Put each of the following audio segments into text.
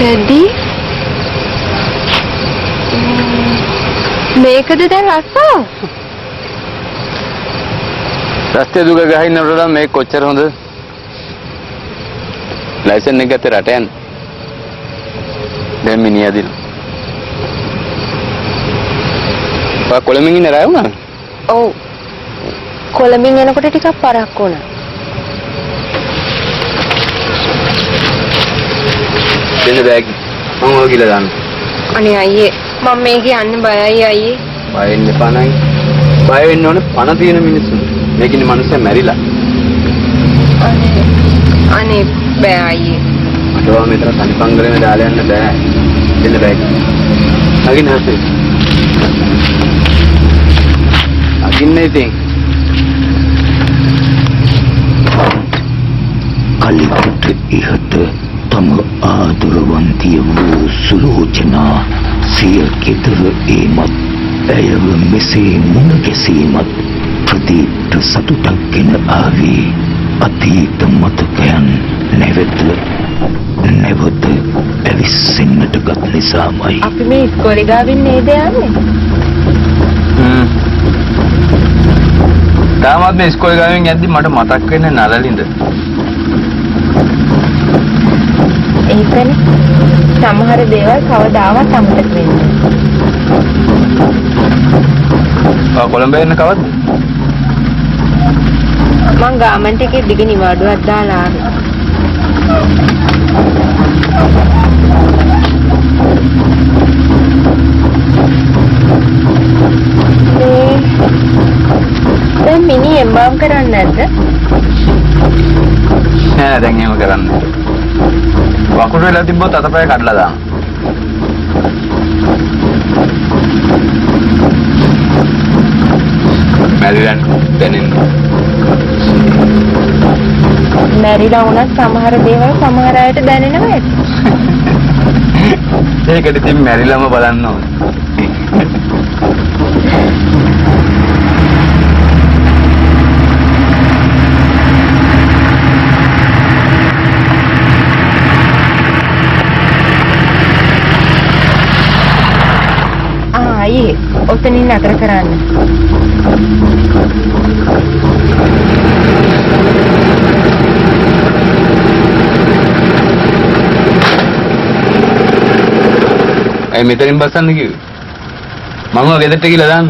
කැඩි මේකද දැන් රස්සාව? රස්තේ දුක ගහින්නට මේ කොච්චර හොඳ ලයිසන් එක ගත්තේ රට යන්න. දැන් මිනිහා දින. කොළඹින් ඉන්න රාය වුණා? ඔව්. කොළඹින් එනකොට ටිකක් පරක් වුණා. දෙන්න බෑග් මම ඔය කියලා දාන්න. අනේ අයියේ මම මේක යන්න බයයි අයියේ. බය වෙන්න එපා නයි. බය වෙන්න ඕනේ පණ තියෙන මිනිස්සු. මේකිනේ මිනිස්සු මැරිලා. අනේ බෑ අයියේ. අතවා මෙතන තනිපංගලෙම දාලා යන්න බෑ. දෙන්න බෑග්. අගින්න හස්සේ. අගින්න ඉතින්. කලිකට ඉහත තම ආදරවන්තිය වූ සුලෝචනා සිය ගෙදර ඒමත් ඇයව මෙසේ මුණ ගැසීමත් ප්‍රදීප්ත සතුටක් ගෙන ආවී අතීත මතකයන් නැවත ඇවිස්සෙන්නට ගත් නිසාමයි. අපි මේ ඉස්කෝලේ ගාවින් නේද යන්නේ? තාමත් මේ ඉස්කෝලේ ගාවින් යද්දි මට මතක් වෙන්නේ නලලින්ද. ඒකනේ සමහර දේවල් කවදාවත් අමතක වෙන්නේ නැහැ. කොළඹ එන්න කවද්ද? මං ගාමන්ට් එකේ දිග නිවාඩුවක් දාලා ආවේ. දැන් මිනි එම්බාම් කරන්නේ නැද්ද? නෑ දැන් එහෙම කරන්නේ. වකුඩු වෙලා තිබ්බොත් අතපය කඩලා දාන්න. මැරිලා දැනෙන්නේ. මැරිලා වුණත් සමහර දේවල් සමහර අයට දැනෙනවා ඇති. ඒකට ඉතින් මැරිලාම බලන්න ඕනේ. අයියේ ඔතනින් නතර කරන්න. අය මෙතනින් බස්සන්න කිව්වේ. මම ගෙදරට ගිහලා දාන්න.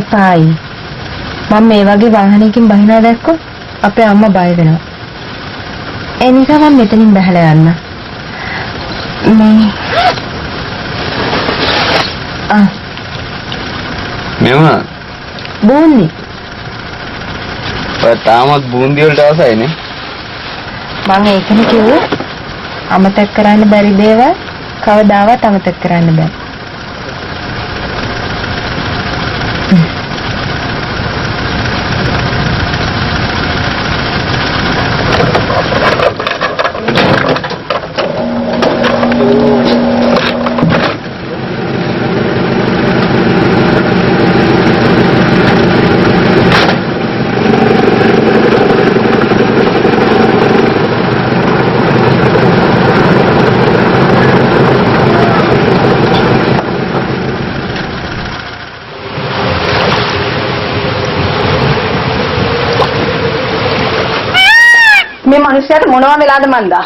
එපායි. මම මේ වගේ වාහනයකින් බහිනා දැක්කොත් අපේ අම්මා බය වෙනවා. ඒ නිසා මම මෙතනින් බහලා යන්න. මෙව බූන්දි. ඔය තාමත් බූන්දි වලට අවසයිනේ. මම ඒකනේ කිව්වේ අමතක කරන්න බැරි දේවල් කවදාවත් අමතක කරන්න බෑ. මේ මිනිස්සයාට මොනවා වෙලාද මන්දා?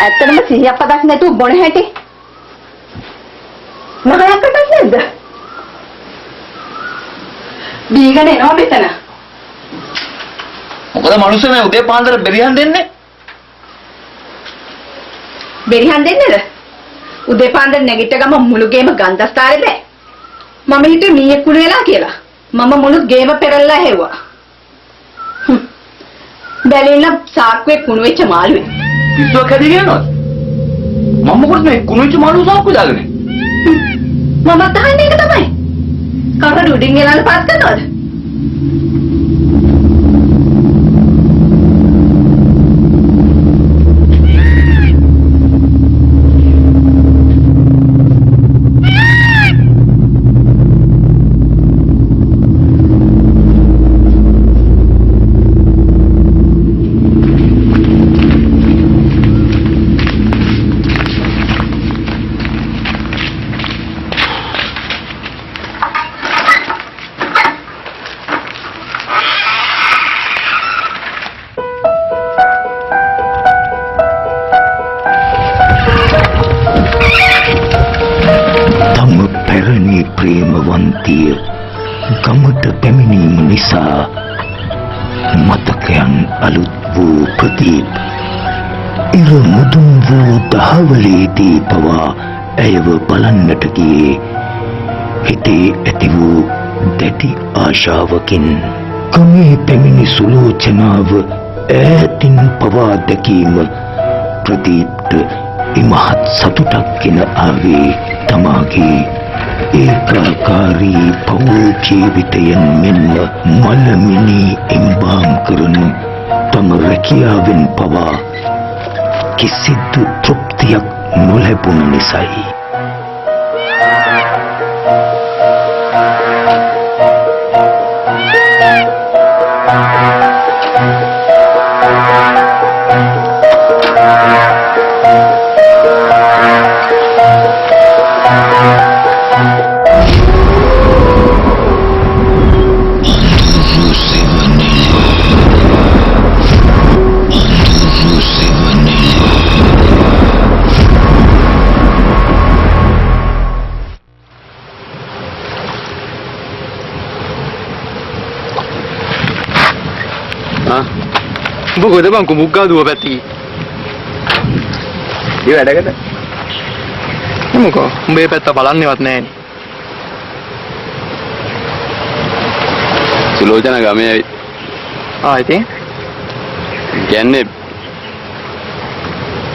ඇත්තටම 100ක් පදක් නැතුව බොණ හැටි. නහයකටත් නැද්ද? බීගන එනවා මෙතන. මොකද මිනිස්සු මේ උදේ පාන්දර බෙරිහන් දෙන්නේ? බෙරිහන් දෙන්නේද? උදේ පාන්දර නැගිට ගම මුළු ගේම ගන්ධස්තරේ බෑ. මම හිතුවේ මීයක් කුණු වෙලා කියලා. මම මුළු ගේම පෙරල්ලා හැව්වා. බැලෙන්න සාක්කුවේ කුණු වෙච්ච මාළුවේ. පිස්සුවක් හැදී කියනවද? මම මොකද මේ කුණු වෙච්ච මාළුව සාක්කුවේ දාගෙන? මම අහන්නේ ඒක තමයි. කවුරුද උඩින් ගෙනල්ලා පාස් කරනවද? ගමට පැමිණීම නිසා මතකයන් අලුත් වූ ප්‍රදීප් ඉර මුදුන් වූ දහවලේදී පවා ඇයව බලන්නට ගියේ හිතේ ඇති වූ දැඩි ආශාවකින්. ගමේ පැමිණි සුලෝචනාව ඈතින් පවා දැකීම ප්‍රදීප්ට ඉමහත් සතුටක් ගෙන ආවේ. තමාගේ ඒකාකාරී පෞල් ජීවිතයෙන් මෙන්ම මලමිනි ඉම්බාම් කරන තම රැකියාවෙන් පවා කිසිදු තෘප්තියක් නොලැබුණ නිසයි. මොකද බං කුමුක්කා දුව පැත්තේ. ඒ වැඩකට. මොකෝ උඹේ පැත්ත බලන්නේවත් නැහැනේ. සුලෝචන ගමේ ඉතින් කියන්නේ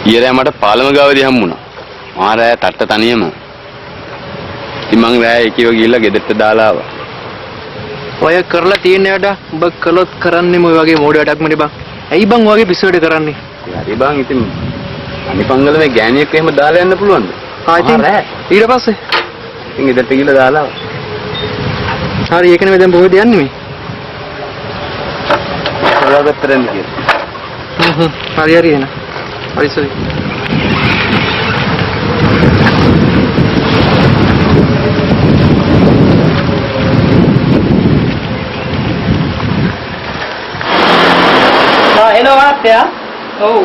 ඊයරෑ මට පාලම ගාවදී හම්බුණා. මා රෑ තට්ට තනියම. ඉතින් මං රෑ එකව ගිහිල්ලා ගෙදරට දාලා ආවා. ඔය කරලා තියෙන වැඩ ඔබ කළොත් කරන්නේම ඔය වගේ මෝඩ වැඩක් නෙමෙයි බං. ඇයි බං වගේ පිස්සු වැඩ කරන්නේ? හරි බං ඉතින් අනිපංගල මේ ගෑණියෙක් එහෙම දාලා යන්න පුළුවන්ද? ඉතින් ඊට පස්සේ ඉතින් ගෙදරට ගිහිල්ලා දාලා ආවා. හරි ඒක නෙමෙයි දැන් බොහෝද යන්නේ මේ? ඔයාගත්තරෙන් කියලා. හරි එන. හරි සරි. හෙලෝ මහත්තයා. ඔව්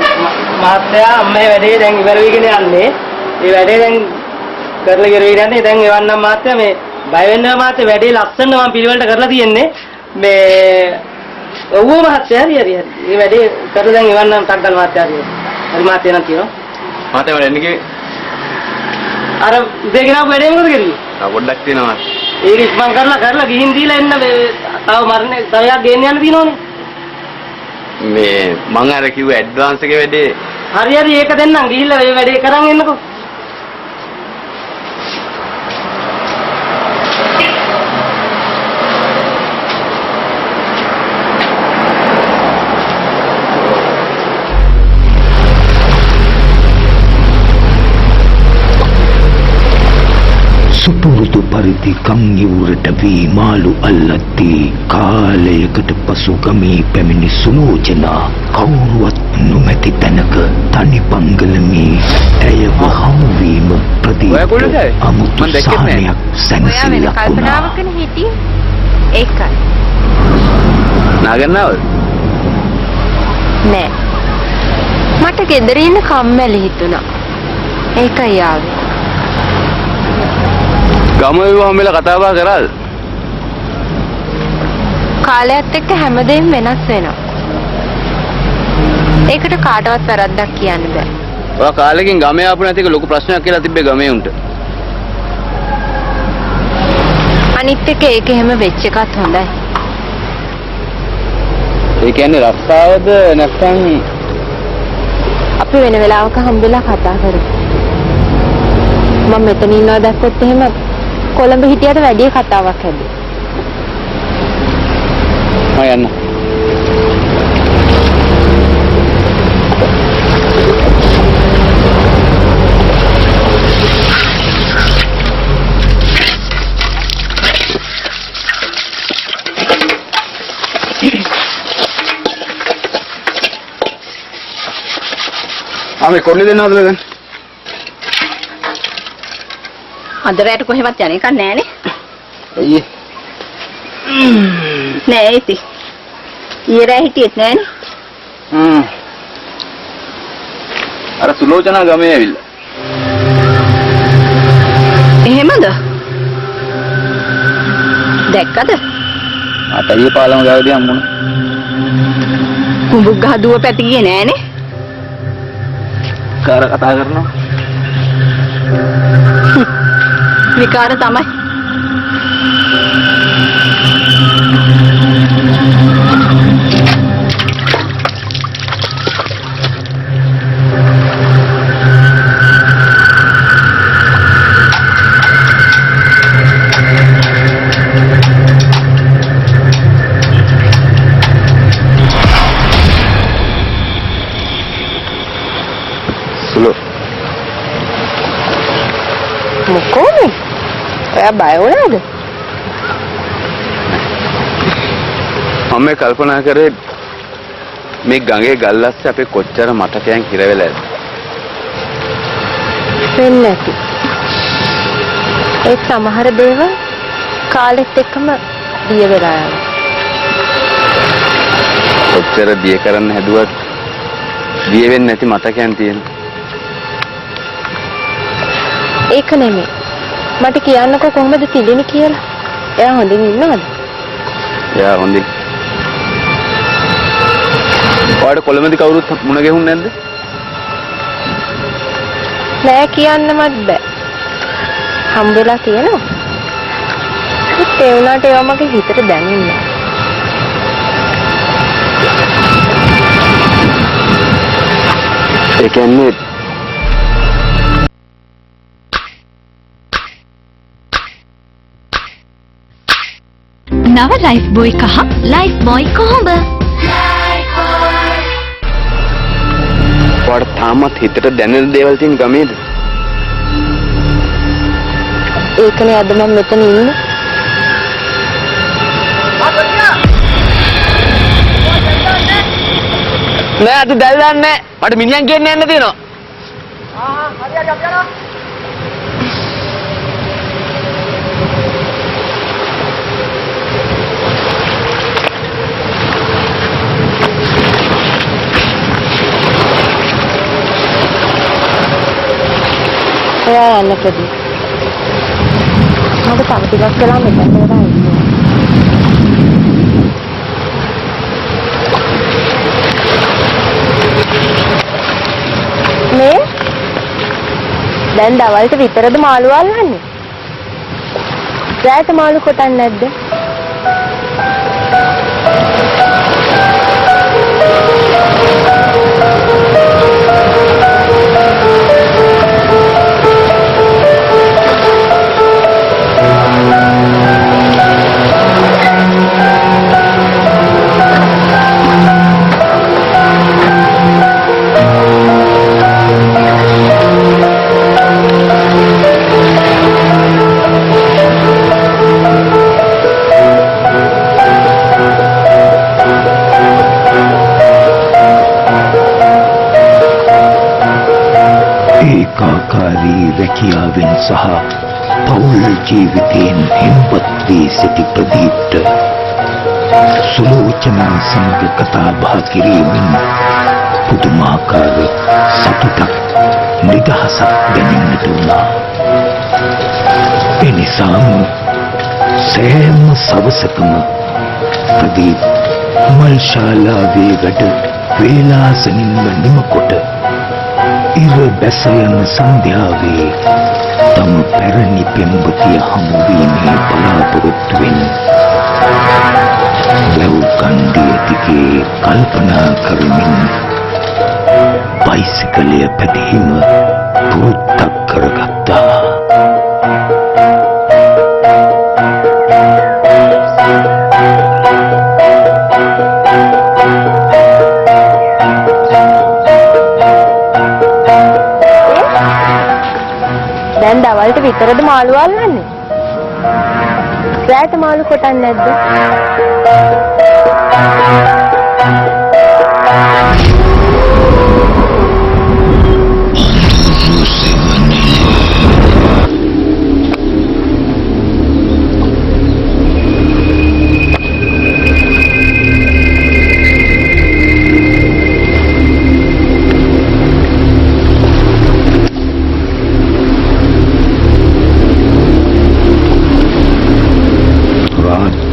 මහත්තයා මේ වැඩේ දැන් ඉවර වෙගෙන යන්නේ. මේ වැඩේ දැන් කරලා ඉවර වෙගෙන යන්නේ. දැන් එවන්නම් මහත්තයා මේ බය වෙන්න මහත්තයා වැඩේ ලස්සන මම පිළිවෙලට කරලා තියෙන්නේ. මේ ඔව් මහත්තයා හරි. මේ වැඩේ කරලා දැන් එවන්නම් ටක්ගල් මහත්තයා හරි. හරි මහත්තයා නම් කියනවා. මහත්තයා මට එන්නේ අර උදේ ගෙනාව වැඩේ මොකද කරන්නේ? පොඩ්ඩක් තියෙනවා. ඒක ඉස්මන් කරලා ගිහින් දීලා එන්න තව මරණේ තව යක් ගෙන්න යන්න තියෙනවනේ. මේ මං අර කිව්ව ඇඩ්වාන්ස් එකේ වැඩේ හරි ඒක දෙන්නම් ගිහිල්ලා මේ වැඩේ කරන් එන්නකෝ. සුපුරුදු පරිදි කම්යුරට වී මාළු අල්ලද්දී කාලයකට පසු ගමේ පැමිණි සුලෝචනා කවුරුවත් නොමැති තැනක තනි පංගලමේ ඇයව හමුවීම ප්‍රදීප අමුතු සහනයක් සැනසෙල්ලක් වුණා. හිටියේ ඒකයි නාගන්නවද? නෑ මට ගෙදර ඉන්න කම්මැලි හිතුණා. ඒකයි ආවේ. ගම විවාහම වෙලා කතා බහ කරාද? කාලයත් එක්ක හැමදේම වෙනස් වෙනවා. ඒකට කාටවත් වැරද්දක් කියන්න බෑ. ඔයා කාලෙකින් ගමේ ආපු නැති එක ලොකු ප්‍රශ්නයක් කියලා තිබ්බේ ගමේ උන්ට. අනිත් එක ඒක එහෙම වෙච්ච එකත් හොඳයි. ඒ කියන්නේ රස්සාවද නැත්නම් අපි වෙන වෙලාවක හම්බෙලා කතා කරමු. මම මෙතන ඉන්නවා දැක්කොත් එහෙම කොළඹ හිටියට වැඩි කතාවක් හැදුවා. යන්න. ආ මේ කොල්ලේ දෙන්නවද දැන්? අදරයට කොහෙවත් යන්නේ කන්නේ නෑනේ. අයියේ. නෑ ඉති. ඊරෑ හිටියෙත් නෑනේ. අර සුලෝචනා ගමේ ඇවිල්ලා. එහෙමද? දැක්කද? මට ඊයේ පාලම ගාවදී හම්බුණා. කුඹුක් ගහ දුව පැති ගියේ නෑනේ. කාර කතා කරනවා. විකාර තමයි. සුළු. මොකෝද? ඔයා බය වුණාද? මම කල්පනා කරේ මේ ගඟේ ගල්ලස්සේ අපේ කොච්චර මතකයන් හිර වෙලා ඇද්ද? වෙන්නේ නැති. ඒ සමහර දේවල් කාලෙත් එක්කම දිය වෙලා යනවා. කොච්චර දිය කරන්න හැදුවත් දිය වෙන්නේ නැති මතකයන් තියෙනවා. ඒක නෙමෙයි. මට කියන්නකෝ කොහොමද තිළිනි කියලා. එයා හොඳින් ඉන්නවද? එයා හොඳින්. ඔයාලට කොළඹදී කවුරුත් මුණ ගැහුන්නේ නැද්ද? නෑ කියන්නවත් බෑ. හම්බෙලා තියෙනවා. ඒ වුණාට ඒවා මගේ හිතට දැනෙන්නේ නෑ. ඒ කියන්නේ නව ලයිෆ් බොයි කහ ලයිෆ් බොයි කොහොඹ ඔයාලට තාමත් හිතට දැනෙන දේවල් තියෙන ගමේද? ඒකනේ අද මම මෙතන ඉන්නේ. නෑ අද දැල්ලන්නේ නෑ. මට මිනිහන් ගෙන්න යන්න තියෙනවා. එයා යන්න ප්‍රදී. මට තව ටිකක් වෙලා මෙතන වෙලා ඉන්න. මේ දැන් දවල්ට විතරද මාළු අල්ලන්නේ? රාත්‍රී මාළු කොටන්නේ නැද්ද? ඒකාකාරී රැකියාවෙන් සහ පෞල් ජීවිතයෙන් හෙම්පත් වී සිටි ප්‍රදීප්ට සුලෝචනා සමග කතා බහ කිරීමෙන් පුදුමාකාර සතුටක් නිදහසක් දැනෙන්නට වුණා. එනිසාම සෑම සවසකම ප්‍රදීප් මල්ශාලාවේ වැඩ වේලාසනින්ම නිමකොට ඉර බැස යන සන්ධ්‍යාවේ තම පැරණි පෙම්වතිය හමු වීමේ බලාපොරොත්තුවෙන් වැව් කන්දිය දිගේ කල්පනා කරමින් බයිසිකලය පැදීම පුරුද්දක් කරගත්තා. දැන් දවල්ට විතරද මාළු අල්ලන්නේ? රාත්‍රී මාළු කොටන්නේ නැද්ද?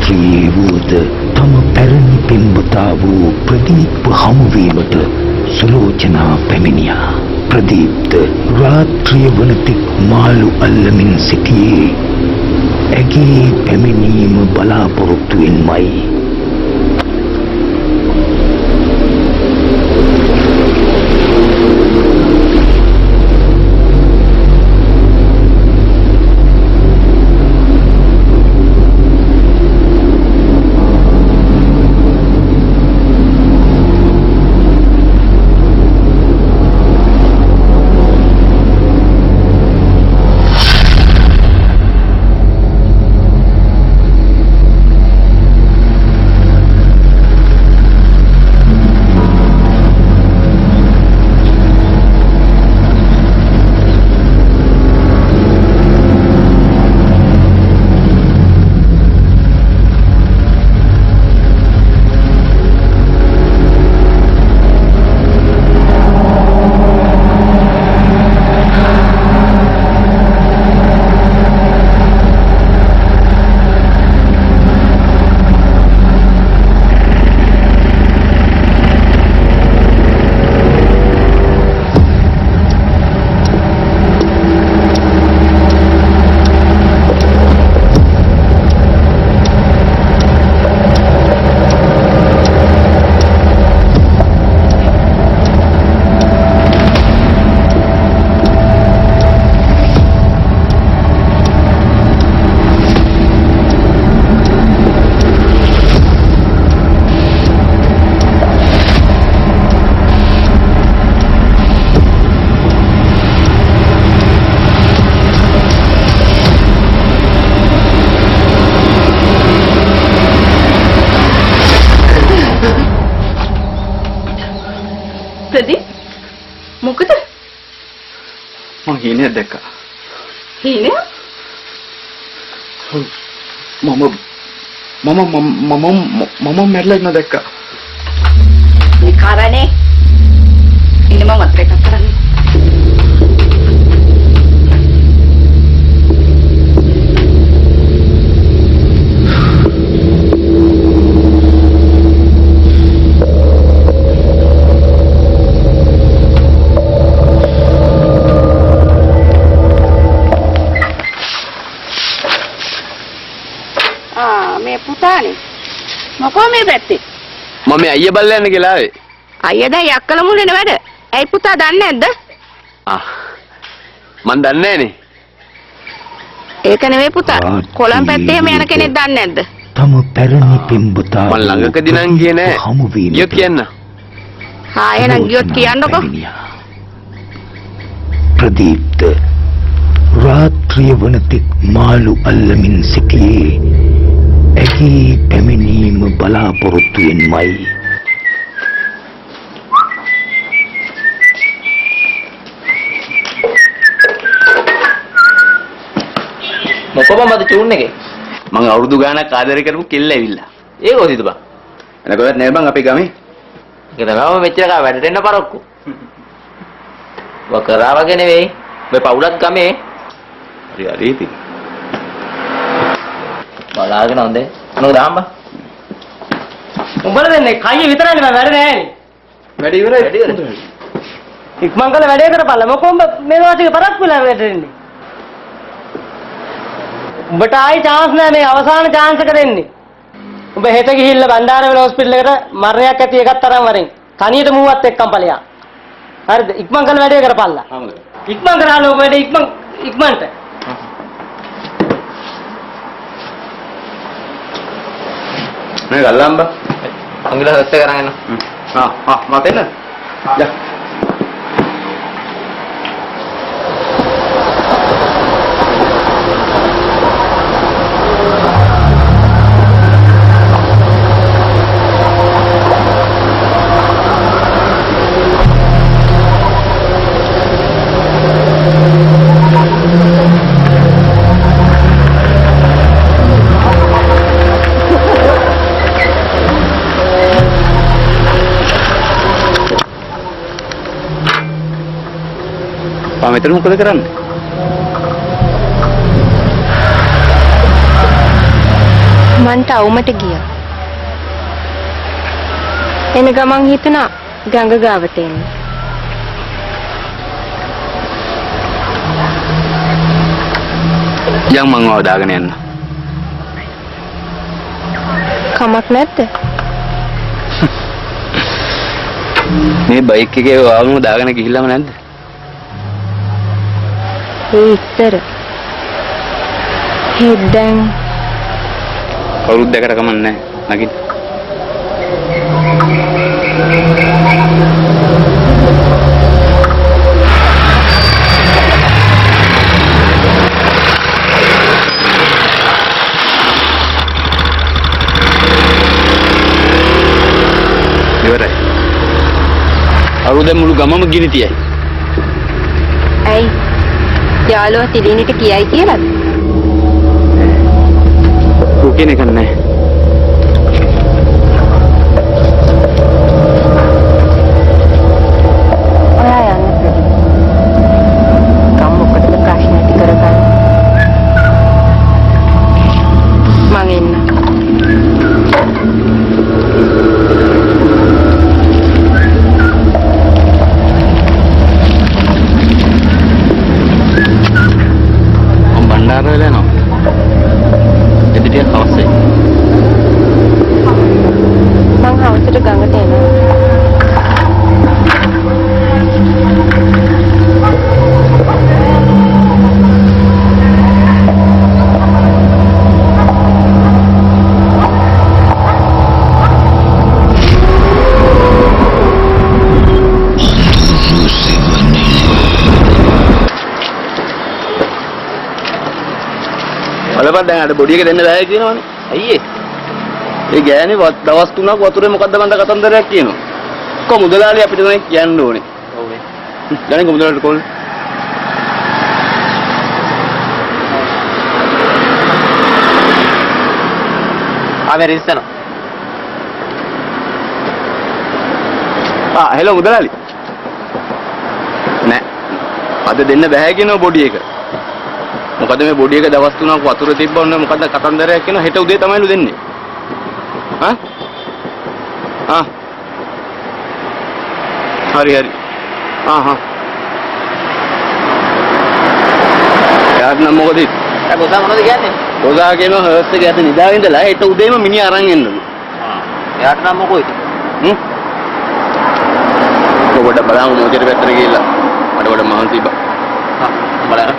රාත්‍රියේ වුවද තම පැරණි පෙම්වතා වූ ප්‍රදීප් හමුවීමට සුලෝචනා පැමිණියා. ප්‍රදීප්ද රාත්‍රිය වනතෙක් මාළු අල්ලමින් සිටියේ ඇගේ පැමිණීම බලාපොරොත්තුවෙන්මයි. ප්‍රදීප් මොකද? මං හීනයක් දැක්කා. හීනය? මම මැරලා ඉන්න දැක්කා. මේ කාරණේ ඉන්න මම අත් එකක් කරන්නේ. මේ පුතානේ මොකෝ මේ පැත්තේ? මම මේ අයියා බල්ලා යන්න කියලා ආවේ. අයියා දැන් යක්කල මුල්ලේනේ වැඩ. ඇයි පුතා දන්නේ නැද්ද? මන් දන්නේ නැහනේ. ඒක නෙවෙයි පුතා. කොළඹ පැත්තේ එහෙම යන කෙනෙක් දන්නේ නැද්ද? තම පැරණි පෙම්වතා මන් ළඟකදී නම් ගියේ නෑ. ගියොත් කියන්න. හා එහෙනම් ගියොත් කියන්නකෝ. ප්‍රදීප්ද රාත්‍රිය වනතෙක් මාළු අල්ලමින් සිටියේ ඇගේ පැමිණීම බලාපොරොත්තුවෙන්මයි. මොකද මම චූන් එකේ මං අවුරුදු ගාණක් ආදරය කරපු කෙල්ල ඇවිල්ලා. ඒක කොහොමද බං? එනකොත් නෑ බං අපේ ගමේ. ඒක තමයි මෙච්චර කා වැඩට එන්න පරක්කු. වකරා වගේ නෙවෙයි. මේ පවුලත් ගමේ. හරි හරි ඉතින්. බලාගෙන හොඳේ. නෝ දාම්බා. උඹලා දෙන්නේ කයිය විතරනේ මම වැඩ නෑනේ. වැඩි ඉවරයි. ඉක්මන් කළ වැඩේ කරපල්ලා. මොකෝ මේ වාසික පරක්කු වෙලා වැඩ දෙන්නේ. උඹට ආයි chance නෑ මේ අවසාන chance එක දෙන්නේ. උඹ හෙට ගිහිල්ලා බණ්ඩාරවල හොස්පිටල් එකට මරණයක් ඇති එකක් තරම් වරෙන්. තනියට මූවත් එක්කම් ඵලයක්. හරිද? ඉක්මන් කළ වැඩේ කරපල්ලා. ඉක්මන් කරලා ලෝක වැඩේ ඉක්මනට. මේ ගල්ලම්බ. අංගල හොස්ස කරගෙන එන්න. මට එන්න. යා. මෙතන මොකද කරන්නේ? මං ටවුමට ගියා. එන ගමන් හිතුණා ගඟ ගාවට එන්න. යම් මං ආව දාගෙන යන්න. කමක් නැද්ද? මේ බයික් එකේ වාගම දාගෙන ගිහිල්ලාම නැද්ද? ඒ ඉස්සර. හෙත් දැන් කවුරුත් දැකට කමක් නැහැ. නගින්න. ඉවරයි. අරුදෙන් මුළු ගමම ගිනි තියයි. ඇයි? යාළුවා තිලිනිට කියයි කියලාද? කුකින එක නැහැ. ඔයා යන්න ප්‍රදි. කම්මොකටද ප්‍රශ්න ඇති කරගන්න. මං එන්න. බණ්ඩාර වෙලා යනවා. එදිටිය හවසයි. මං හවසට ගඟට එනවා. බලපන් දැන් අර බොඩි එක දෙන්න බෑ කියනවනේ. අයියේ. ඒ ගෑනේ දවස් 3ක් වතුරේ මොකද්ද මන්ද කතන්දරයක් කියනවා. කො මුදලාලි අපිට දැන් කියන්න ඕනේ. ඔව් නේ. දැන් මුදලාලට කෝල්. ආවේ රිස්සන. හෙලෝ මුදලාලි. නෑ. අද දෙන්න බෑ කියනවා බොඩි එක. මොකද මේ බොඩි එක දවස් 3ක් වතුර තිබ්බොත් මොකද්ද කතන්දරයක් කියනවා හෙට උදේ තමයිලු දෙන්නේ. හරි හරි. යාත් නම් මොකද? ගොසා මොනවද කියන්නේ? ගොසා කියනවා හර්ස් එක ඇත නිදාගෙන ඉඳලා හෙට උදේම මිනිහ අරන් එන්නලු. යාත් නම් මොකෝද? ඔබට බලන්න මොකද පැත්තට ගිහිල්ලා මට මහන්සි බා. බලන්න.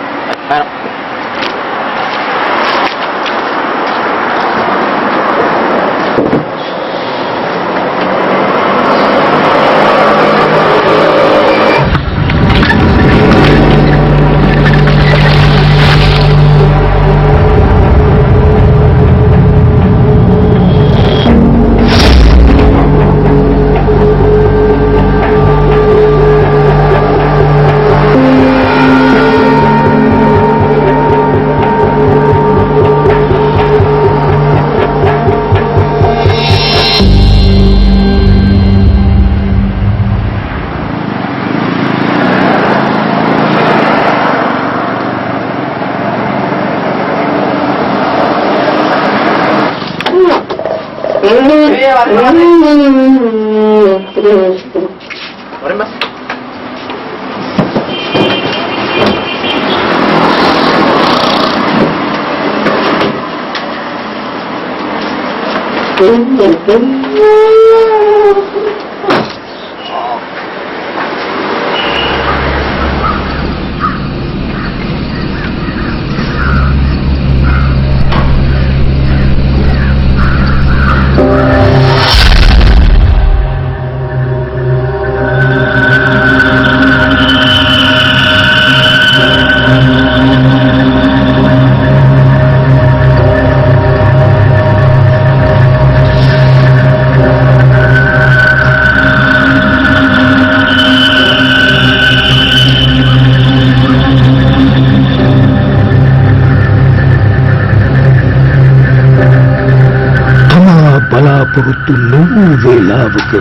බලාපොරොත්තු නොවූ වේලාවක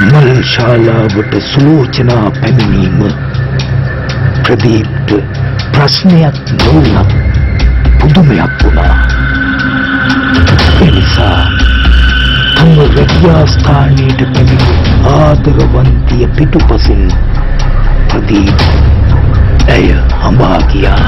මල් ශාලාවට සුලෝචනා පැමිණීම ප්‍රදීප්ට ප්‍රශ්නයක් නොවුනත් පුදුමයක් වුණා. එනිසා තම රැකියා ස්ථානයට පැමිණි ආදරවන්තිය පිටුපසින් ප්‍රදීප් ඇය හඹා ගියා.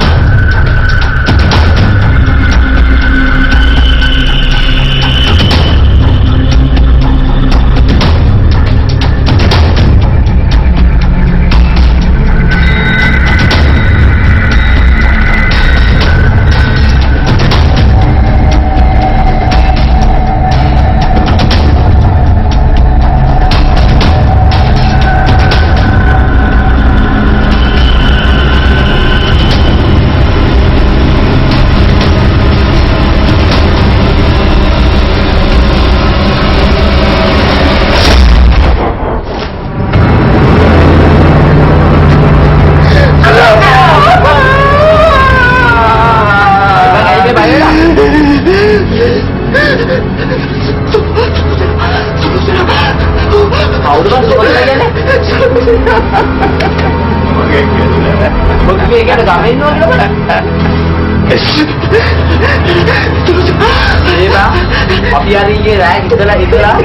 අපි අර ඊයේ රෑ ඉඳලා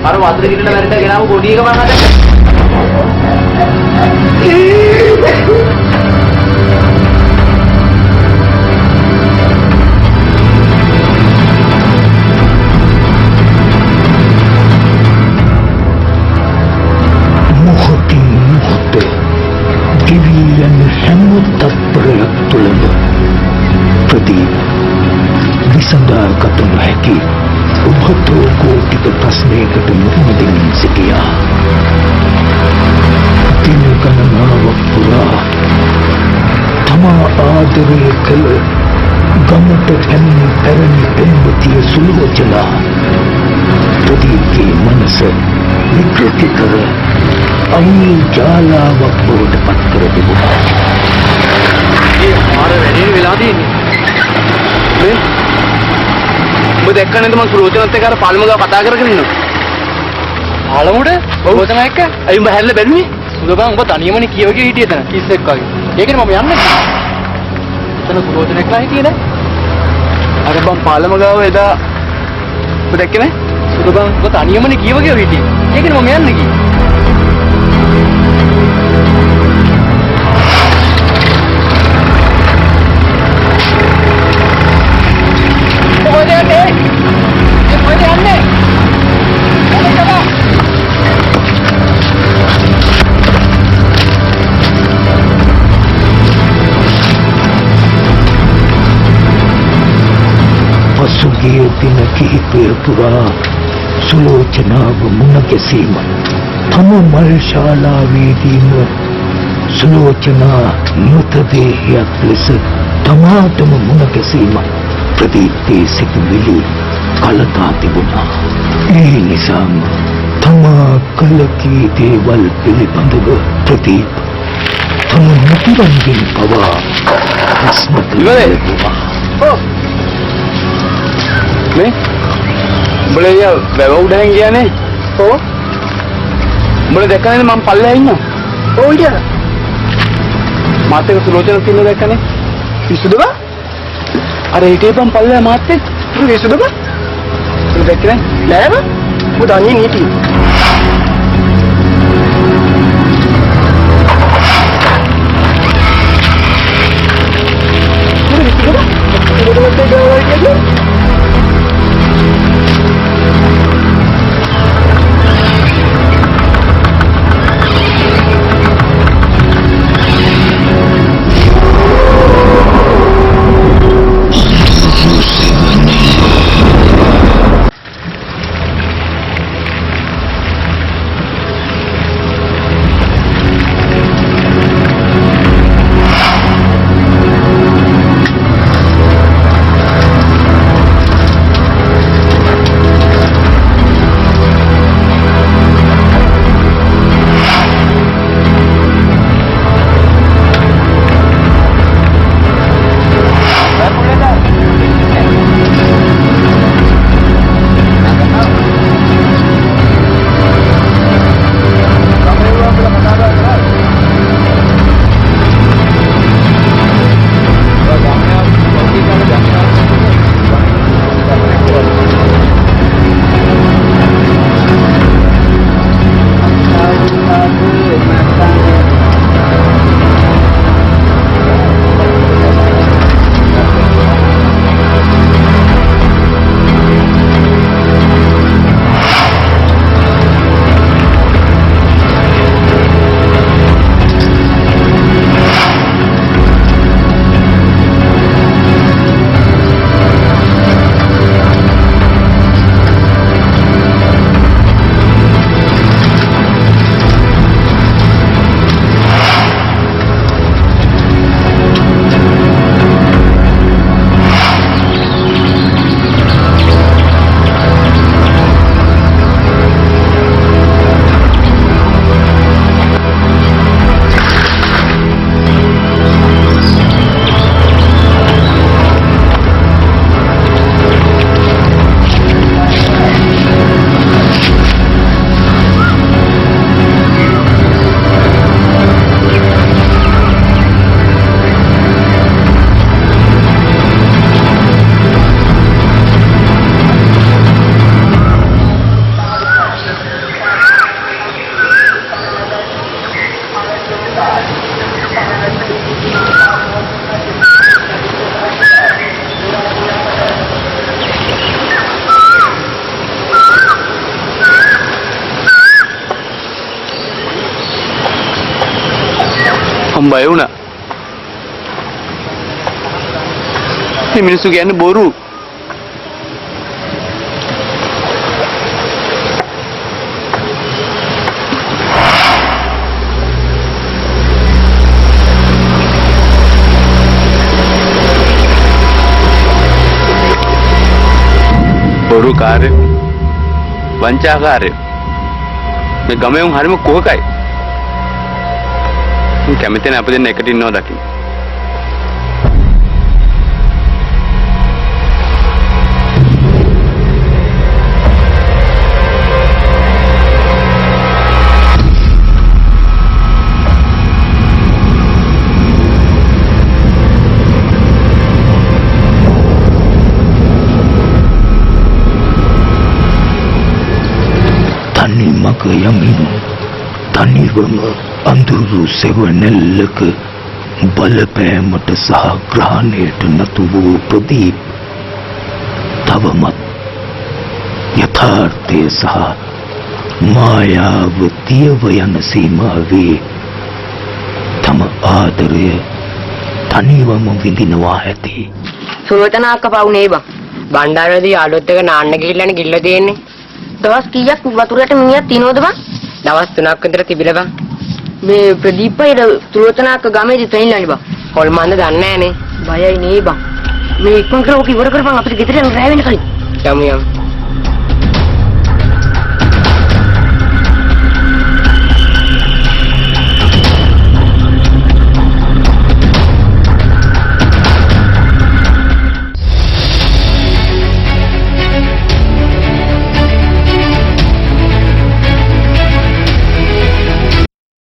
අර වතුර කිරන මැරෙන්න ගෙනාවු පොඩි එක මම අද මොහොතින් මොහොත දිවියන් හැම තත්පරයක් තුළම ප්‍රදීප් විසඳාගත නොහැකි උපතෝ කෝටික ප්‍රශ්නයකට මුහුණ දෙමින් සිටියා. දින ගණනාවක් පුරා තමා ආදරය කළ ගමට පැමිණි පැරණි පෙම්වතිය සුලෝචනා ප්‍රදීප්ගේ මනස විකෘති කර අයින් ජාලාවක් බවට පත් කර තිබුණා. ඒ මාර වැඩේ වෙලා තියෙන්නේ. ඔබ දැක්ක නේද මම සුලෝචනත් එක්ක අර පාලම ගාව කතා කරගෙන ඉන්නවා. පාලමුඩ සුලෝචන එක්ක අයින් බහැරලා බැලුවේ. සුලෝබන් ඔබ තනියමනේ කියවගේ හිටියේ එතන කිස් එක්ක වගේ. ඒකනේ මම යන්නේ. එතන සුලෝචන එක්කලා හිටියේ නෑ. අර බම් පාලම ගාව එදා ඔබ දැක්කේ නෑ. සුලෝබන් ඔබ තනියමනේ කියවගේ හිටියේ. ඒකනේ මම යන්නේ කිව්වේ. පසුගිය දින කිහිපය පුරා සුලෝචනාව මුණ ගැසීම තම මල් ශාලාවේදීම සුලෝචනා මෘතදේහයක් ලෙස තමාටම මුණ ගැසීම ප්‍රදීප්ගේ සිතුවිලි කලකා තිබුණා. ඒ නිසාම තමා කළ කී දේවල් පිළිබඳව ප්‍රදීප් තම මුතුරන්ගෙන් පවා ප්‍රශ්න කළා. මේ උඹලා වැව උඩෙන් ගියානේ. ඔව්. උඹලා දැක්කනේ මම පල්ලෙහා ඉන්නවා. ඔව් ඉතියා. මාත් එක්ක සුලෝචන තියලා දැක්කනේ. පිස්සුද බා? අර හිටේ බම් පල්ලෙහා මාත් එක්ක. පිස්සුද බා? උඹ දැක්කනේ? නෑ බා. උඹ අනින් හිටියේ. මම බය වුණා. මේ මිනිස්සු කියන්නේ බොරු. බොරු කාර්ය වංචාකාරය මේ ගමේ උන් හරිම කුහකයි. මම කැමති නැහැ අප දෙන්න එකට ඉන්නවා දකින්න. තනි මග යමින් තනිවම අඳුරු සෙවණැල්ලක බලපෑමට සහ ග්‍රහණයට නතු වූ ප්‍රදීප් තවමත් යථාර්ථය සහ මායාව තියව යන සීමාවේ තම ආදරය තනිවම විඳිනවා ඇති. සුරතනාක පවුනේ බං. බණ්ඩාරවේදී යාළුවොත් එක්ක නාන්න ගිහිල්ලානේ ගිල්ල දෙන්නේ. දවස් කීයක් වතුරට මිනිහක් තිනවද බං? දවස් 3ක් විතර තිබිලා බං. මේ ප්‍රදීප්පයිද සුරතනාක ගමේදී තැනිලානේ බං. හොල්මන්ද දන්නේ නැහනේ. බයයි නේ බං. මේ ඉක්මන් කරලා ඔක ඉවර කරපන් අපිට ගෙදර යන්න රැ වෙන කලින්. යමු යමු.